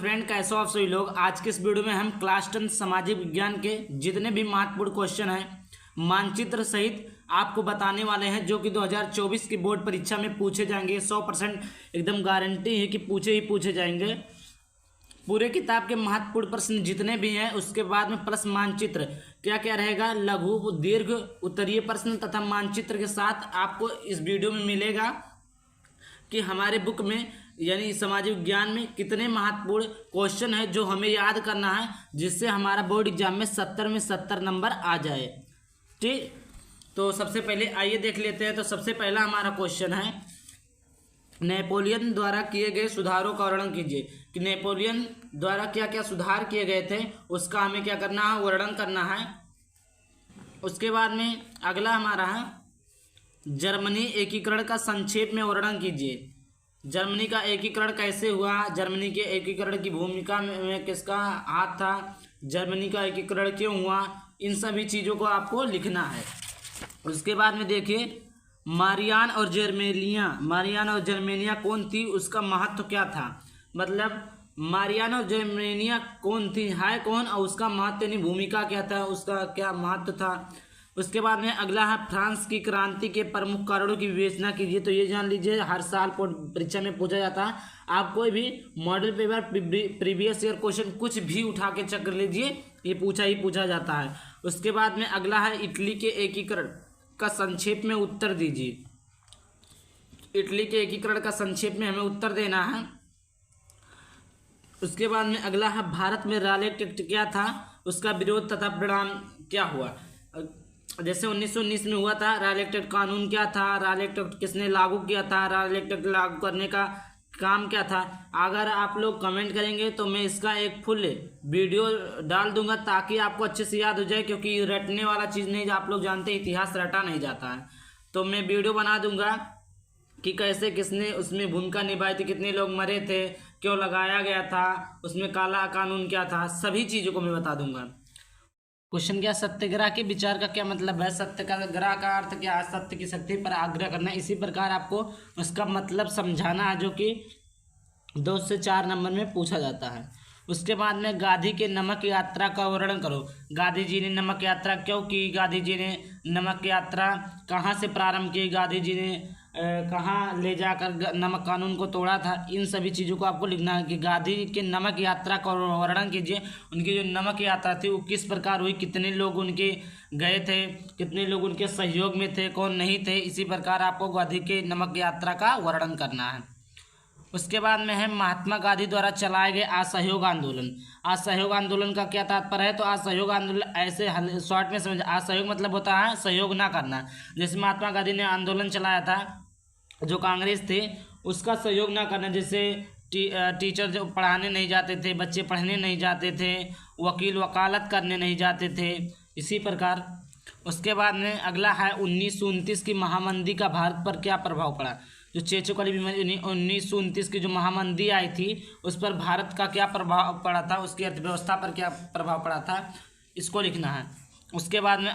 Friend, कैसे हो आप सभी लोग। आज के इस वीडियो में हम क्लास 10 सामाजिक विज्ञान के जितने भी महत्वपूर्ण क्वेश्चन हैं मानचित्र सहित आपको बताने वाले हैं, जो कि 2024 की बोर्ड परीक्षा में पूछे जाएंगे। 100% एकदम गारंटी है कि पूछे ही पूछे जाएंगे। पूरे किताब के महत्वपूर्ण प्रश्न जितने भी हैं, उसके बाद में प्लस मानचित्र क्या क्या रहेगा, लघु दीर्घ उत्तरीय प्रश्न तथा मानचित्र के साथ आपको इस वीडियो में मिलेगा कि हमारे बुक में यानी सामाजिक विज्ञान में कितने महत्वपूर्ण क्वेश्चन है जो हमें याद करना है, जिससे हमारा बोर्ड एग्जाम में 70 में 70 नंबर आ जाए। ठीक, तो सबसे पहले आइए देख लेते हैं। तो सबसे पहला हमारा क्वेश्चन है, नेपोलियन द्वारा किए गए सुधारों का वर्णन कीजिए। कि नेपोलियन द्वारा क्या क्या सुधार किए गए थे, उसका हमें क्या करना है, वर्णन करना है। उसके बाद में अगला हमारा है, जर्मनी एकीकरण का संक्षेप में वर्णन कीजिए। जर्मनी का एकीकरण कैसे हुआ, जर्मनी के एकीकरण की भूमिका में किसका हाथ था, जर्मनी का एकीकरण क्यों हुआ, इन सभी चीज़ों को आपको लिखना है। उसके बाद में देखिए, मारियान और जर्मेनिया कौन थी, उसका महत्व क्या था। मतलब मारियान और जर्मेनिया कौन थी, है कौन, और उसका महत्व यानी भूमिका क्या था, उसका क्या महत्व था। उसके बाद में अगला है, फ्रांस की क्रांति के प्रमुख कारणों की विवेचना कीजिए। तो ये जान लीजिए, हर साल परीक्षा में पूछा जाता है। आप कोई भी model paper previous year question कुछ भी उठा के चेक कर लीजिए, ये पूछा जाता है। उसके बाद में अगला है, इटली के एकीकरण का संक्षेप में उत्तर दीजिए। इटली के एकीकरण का संक्षेप में हमें उत्तर देना है। उसके बाद में अगला है, भारत में रालेट एक्ट क्या था, उसका विरोध तथा परिणाम क्या हुआ। जैसे 1919 में हुआ था, रालेट एक्ट कानून क्या था, रालेट एक्ट किसने लागू किया था, रालेट एक्ट लागू करने का काम क्या था। अगर आप लोग कमेंट करेंगे तो मैं इसका एक फुल वीडियो डाल दूंगा, ताकि आपको अच्छे से याद हो जाए, क्योंकि रटने वाला चीज़ नहीं, आप लोग जानते हैं इतिहास रटा नहीं जाता है। तो मैं वीडियो बना दूंगा कि कैसे किसने उसमें भूमिका निभाई थी, कितने लोग मरे थे, क्यों लगाया गया था, उसमें काला कानून क्या था, सभी चीज़ों को मैं बता दूंगा। क्वेश्चन क्या, सत्याग्रह के विचार का क्या मतलब है। सत्याग्रह का अर्थ क्या है, सत्य की शक्ति पर आग्रह करना। इसी प्रकार आपको उसका मतलब समझाना है, जो कि 2 से 4 नंबर में पूछा जाता है। उसके बाद में, गांधी के नमक यात्रा का वर्णन करो। गांधी जी ने नमक यात्रा क्यों की, गांधी जी ने नमक यात्रा कहाँ से प्रारंभ की, गांधी जी ने कहाँ ले जाकर नमक कानून को तोड़ा था, इन सभी चीज़ों को आपको लिखना है। कि गांधी के नमक यात्रा का वर्णन कीजिए। उनकी जो नमक यात्रा थी वो किस प्रकार हुई, कितने लोग उनके गए थे, कितने लोग उनके सहयोग में थे, कौन नहीं थे। इसी प्रकार आपको गांधी के नमक यात्रा का वर्णन करना है। उसके बाद में है, महात्मा गांधी द्वारा चलाए गए असहयोग आंदोलन। असहयोग आंदोलन का क्या तात्पर्य है, तो असहयोग आंदोलन ऐसे शॉर्ट में समझ, असहयोग मतलब होता है सहयोग ना करना। जैसे महात्मा गांधी ने आंदोलन चलाया था, जो कांग्रेस थे उसका सहयोग ना करना। जैसे टीचर जो पढ़ाने नहीं जाते थे, बच्चे पढ़ने नहीं जाते थे, वकील वकालत करने नहीं जाते थे, इसी प्रकार। उसके बाद में अगला है, 1929 की महामंदी का भारत पर क्या प्रभाव पड़ा। जो चेचक वाली बीमारी 1929 की जो महामंदी आई थी, उस पर भारत का क्या प्रभाव पड़ा था, उसकी अर्थव्यवस्था पर क्या प्रभाव पड़ा था, इसको लिखना है। उसके बाद में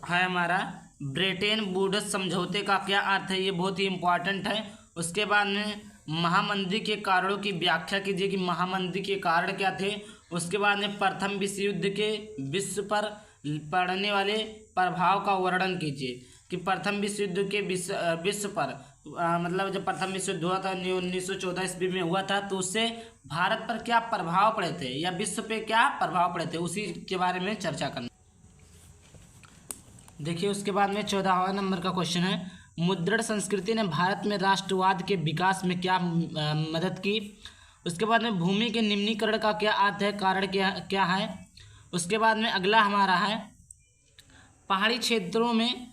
है हमारा, ब्रेटन वुड्स समझौते का क्या अर्थ है, ये बहुत ही इम्पोर्टेंट है। उसके बाद में, महामंदी के कारणों की व्याख्या कीजिए कि महामंदी के कारण क्या थे। उसके बाद में, प्रथम विश्व युद्ध के विश्व पर पड़ने वाले प्रभाव का वर्णन कीजिए। कि प्रथम विश्व युद्ध के विश्व पर मतलब जब प्रथम विश्व युद्ध हुआ था 1914 ईस्वी में हुआ था, तो उससे भारत पर क्या प्रभाव पड़े थे, या विश्व पे क्या प्रभाव पड़े थे, उसी के बारे में चर्चा करना। देखिए, उसके बाद में 14वां नंबर का क्वेश्चन है, मुद्रण संस्कृति ने भारत में राष्ट्रवाद के विकास में क्या मदद की। उसके बाद में, भूमि के निम्नीकरण का क्या अर्थ है, कारण क्या है। उसके बाद में अगला हमारा है, पहाड़ी क्षेत्रों में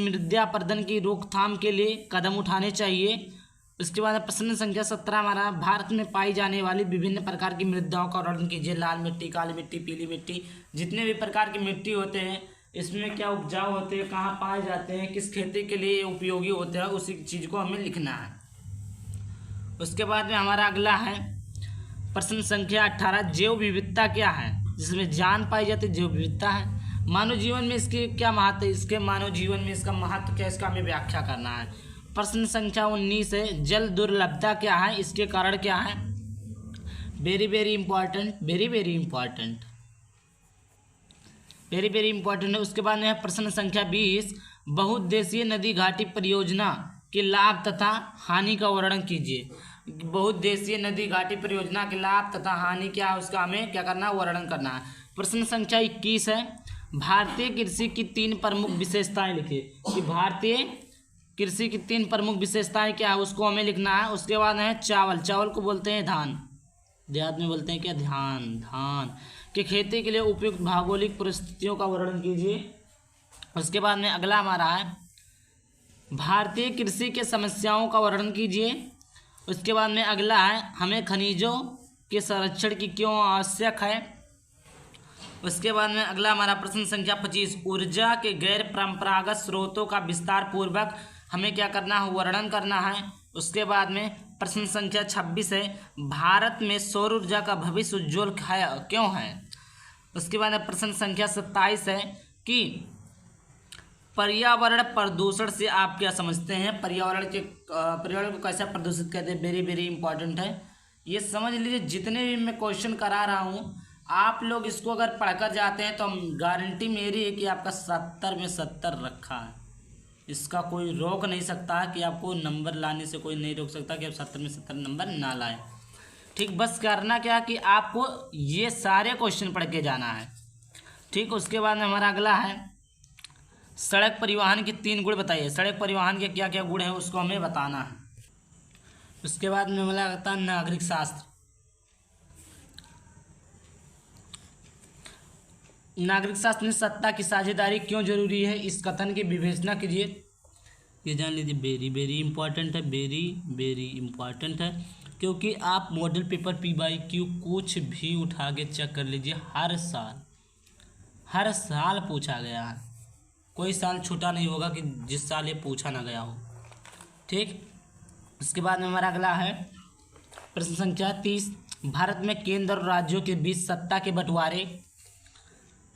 मृदा अपरदन की रोकथाम के लिए कदम उठाने चाहिए। उसके बाद प्रश्न संख्या 17 हमारा, भारत में पाई जाने वाली विभिन्न प्रकार की मृदाओं का वर्णन कीजिए। लाल मिट्टी, काली मिट्टी, पीली मिट्टी, जितने भी प्रकार की मिट्टी होते हैं, इसमें क्या उपजाऊ होते हैं, कहाँ पाए जाते हैं, किस खेती के लिए उपयोगी होते हैं, उसी चीज़ को हमें लिखना है। उसके बाद में हमारा अगला है, प्रश्न संख्या 18, जैव विविधता क्या है, जिसमें जान पाई जाती है, जैव विविधता है। मानव जीवन में इसकी क्या महत्व है, इसके मानव जीवन में इसका महत्व क्या है, इसका हमें व्याख्या करना है। प्रश्न संख्या 19 है, जल दुर्लभता क्या है, इसके कारण क्या है। Very very important, very very important, very very important है। उसके बाद में है प्रश्न संख्या 20, बहुउद्देशीय नदी घाटी परियोजना के लाभ तथा हानि का वर्णन कीजिए। बहुउद्देशीय नदी घाटी परियोजना के लाभ तथा हानि क्या है उसका हमें क्या करना है, वर्णन करना है। प्रश्न संख्या 21 है, भारतीय कृषि की 3 प्रमुख विशेषताएं लिखिए। कि भारतीय कृषि की 3 प्रमुख विशेषताएं क्या है उसको हमें लिखना है। उसके बाद है चावल, चावल को बोलते हैं धान, देहात में बोलते हैं क्या, धान, धान कि खेती के लिए उपयुक्त भौगोलिक परिस्थितियों का वर्णन कीजिए। उसके बाद में अगला हमारा है, भारतीय कृषि के समस्याओं का वर्णन कीजिए। उसके बाद में अगला है, हमें खनिजों के संरक्षण की क्यों आवश्यक है। उसके बाद में अगला हमारा प्रश्न संख्या 25, ऊर्जा के गैर परंपरागत स्रोतों का विस्तार पूर्वक हमें क्या करना है, वर्णन करना है। उसके बाद में प्रश्न संख्या 26 है, भारत में सौर ऊर्जा का भविष्य उज्ज्वल है क्यों है। उसके बाद में प्रश्न संख्या 27 है कि पर्यावरण प्रदूषण से आप क्या समझते हैं, पर्यावरण को कैसे प्रदूषित कहते हैं। वेरी वेरी इंपॉर्टेंट है, ये समझ लीजिए। जितने भी मैं क्वेश्चन करा रहा हूँ आप लोग इसको अगर पढ़कर जाते हैं तो गारंटी मेरी है कि आपका 70 में 70 रखा है। इसका कोई रोक नहीं सकता कि आपको नंबर लाने से कोई नहीं रोक सकता कि आप 70 में 70 नंबर ना लाएं। ठीक, बस करना क्या कि आपको ये सारे क्वेश्चन पढ़ के जाना है। ठीक, उसके बाद में हमारा अगला है, सड़क परिवहन के 3 गुण बताइए। सड़क परिवहन के क्या क्या गुण हैं उसको हमें बताना है। उसके बाद में हमारा आता है नागरिक शास्त्र। नागरिक शास्त्र में सत्ता की साझेदारी क्यों जरूरी है, इस कथन की विवेचना कीजिए। ये जान लीजिए, वेरी वेरी इंपॉर्टेंट है, वेरी वेरी इंपॉर्टेंट है, क्योंकि आप मॉडल पेपर PYQ कुछ भी उठा के चेक कर लीजिए, हर साल पूछा गया है। कोई साल छूटा नहीं होगा कि जिस साल ये पूछा ना गया हो। ठीक, उसके बाद में हमारा अगला है प्रश्न संख्या 30, भारत में केंद्र और राज्यों के बीच सत्ता के बंटवारे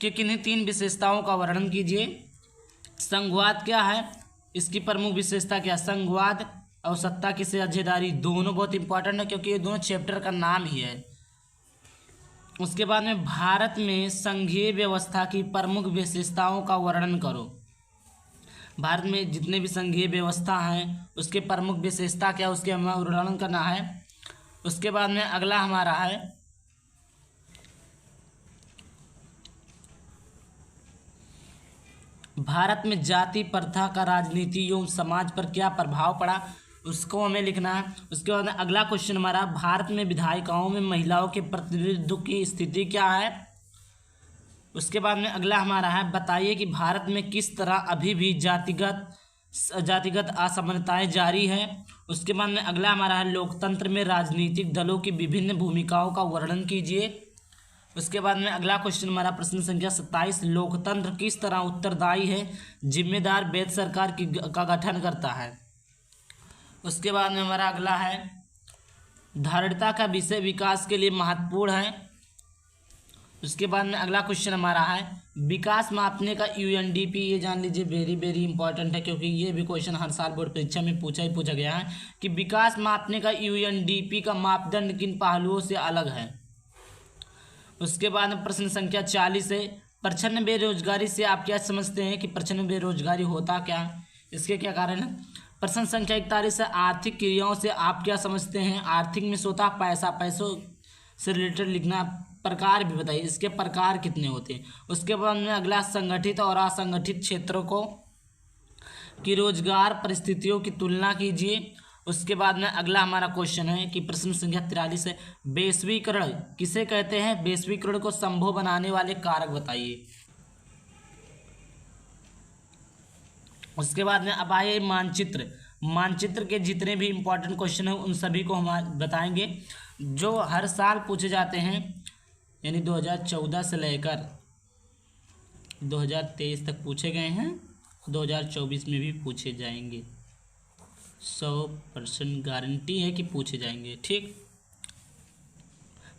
के किन्हीं 3 विशेषताओं का वर्णन कीजिए। संघवाद क्या है, इसकी प्रमुख विशेषता क्या, संघवाद और सत्ता की साझेदारी दोनों बहुत इंपॉर्टेंट है क्योंकि ये दोनों चैप्टर का नाम ही है। उसके बाद में भारत में संघीय व्यवस्था की प्रमुख विशेषताओं का वर्णन करो। भारत में जितने भी संघीय व्यवस्था हैं उसके प्रमुख विशेषता क्या उसके हमें वर्णन करना है। उसके बाद में अगला हमारा है, भारत में जाति प्रथा का राजनीति एवं समाज पर क्या प्रभाव पड़ा, उसको हमें लिखना है। उसके बाद अगला क्वेश्चन हमारा, भारत में विधायिकाओं में महिलाओं के प्रतिनिधित्व की स्थिति क्या है। उसके बाद में अगला हमारा है, बताइए कि भारत में किस तरह अभी भी जातिगत असमानताएं जारी है। उसके बाद में अगला हमारा है, लोकतंत्र में राजनीतिक दलों की विभिन्न भूमिकाओं का वर्णन कीजिए। उसके बाद में अगला क्वेश्चन हमारा प्रश्न संख्या 27, लोकतंत्र किस तरह उत्तरदायी है, जिम्मेदार वैध सरकार का गठन करता है। उसके बाद में हमारा अगला है, धारिता का विषय विकास के लिए महत्वपूर्ण है। उसके बाद में अगला क्वेश्चन हमारा है, विकास मापने का UNDP, ये जान लीजिए वेरी वेरी इंपॉर्टेंट है क्योंकि ये भी क्वेश्चन हर साल बोर्ड परीक्षा में पूछा गया है कि विकास मापने का UNDP का मापदंड किन पहलुओं से अलग है। उसके बाद में प्रश्न संख्या 40 है, प्रच्छन्न बेरोजगारी से आप क्या समझते हैं कि प्रच्छन्न बेरोजगारी होता क्या, इसके क्या कारण है। प्रश्न संख्या 41 है, आर्थिक क्रियाओं से आप क्या समझते हैं। आर्थिक में होता पैसा, पैसों से रिलेटेड लिखना, प्रकार भी बताइए, इसके प्रकार कितने होते हैं। उसके बाद में अगला, संगठित और असंगठित क्षेत्रों को की रोजगार परिस्थितियों की तुलना कीजिए। उसके बाद में अगला हमारा क्वेश्चन है कि प्रश्न संख्या 43 है, वैश्वीकरण किसे कहते हैं, वैश्वीकरण को संभव बनाने वाले कारक बताइए। उसके बाद में अब आइए मानचित्र के जितने भी इंपॉर्टेंट क्वेश्चन हैं उन सभी को हम बताएंगे जो हर साल पूछे जाते हैं, यानी 2014 से लेकर 2023 तक पूछे गए हैं, 2024 में भी पूछे जाएंगे, 100% गारंटी है कि पूछे जाएंगे। ठीक,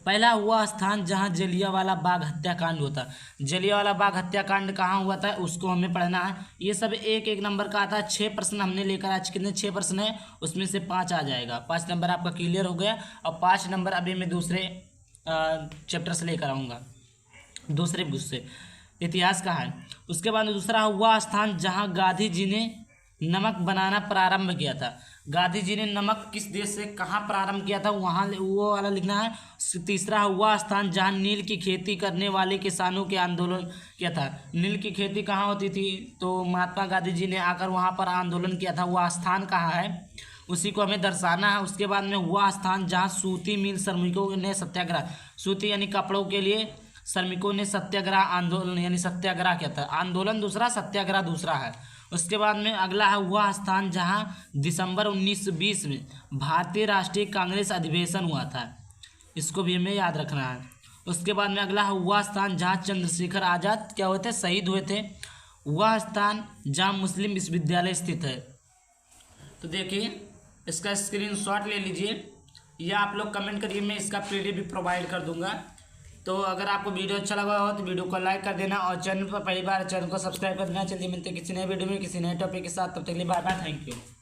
पहला हुआ स्थान जहां जलियांवाला बाग हत्याकांड होता है। जलियांवाला बाग हत्याकांड कहाँ हुआ था उसको हमें पढ़ना है। ये सब एक एक नंबर का आता है। 6 प्रश्न हमने लेकर आज कितने 6 प्रश्न है, उसमें से 5 आ जाएगा। 5 नंबर आपका क्लियर हो गया और 5 नंबर अभी मैं दूसरे चैप्टर से लेकर आऊँगा, दूसरे बुक से, इतिहास का है। उसके बाद दूसरा हुआ स्थान जहाँ गांधी जी ने नमक बनाना प्रारंभ किया था। गांधी जी ने नमक किस देश से कहाँ प्रारंभ किया था, वहाँ वो वाला लिखना है। तीसरा हुआ स्थान जहाँ नील की खेती करने वाले किसानों के आंदोलन किया था। नील की खेती कहाँ होती थी, तो महात्मा गांधी जी ने आकर वहाँ पर आंदोलन किया था, वह स्थान कहाँ है उसी को हमें दर्शाना है। उसके बाद में हुआ स्थान जहाँ सूती मिल श्रमिकों ने सत्याग्रह, सूती यानी कपड़ों के लिए श्रमिकों ने सत्याग्रह आंदोलन यानी सत्याग्रह किया था। आंदोलन दूसरा, सत्याग्रह दूसरा है। उसके बाद में अगला है हुआ स्थान जहां दिसंबर 1920 में भारतीय राष्ट्रीय कांग्रेस अधिवेशन हुआ था, इसको भी हमें याद रखना है। उसके बाद में अगला है हुआ स्थान जहां चंद्रशेखर आज़ाद क्या हुए थे, शहीद हुए थे। हुआ स्थान जहां मुस्लिम विश्वविद्यालय स्थित है। तो देखिए इसका स्क्रीनशॉट ले लीजिए या आप लोग कमेंट करिए, मैं इसका पीडीएफ भी प्रोवाइड कर दूंगा। तो अगर आपको वीडियो अच्छा लगा हो तो वीडियो को लाइक कर देना और चैनल पर पहली बार चैनल को सब्सक्राइब कर देना। चलिए मिलते हैं किसी नए वीडियो में किसी नए टॉपिक के साथ, तब तक के लिए बाय बाय, थैंक यू।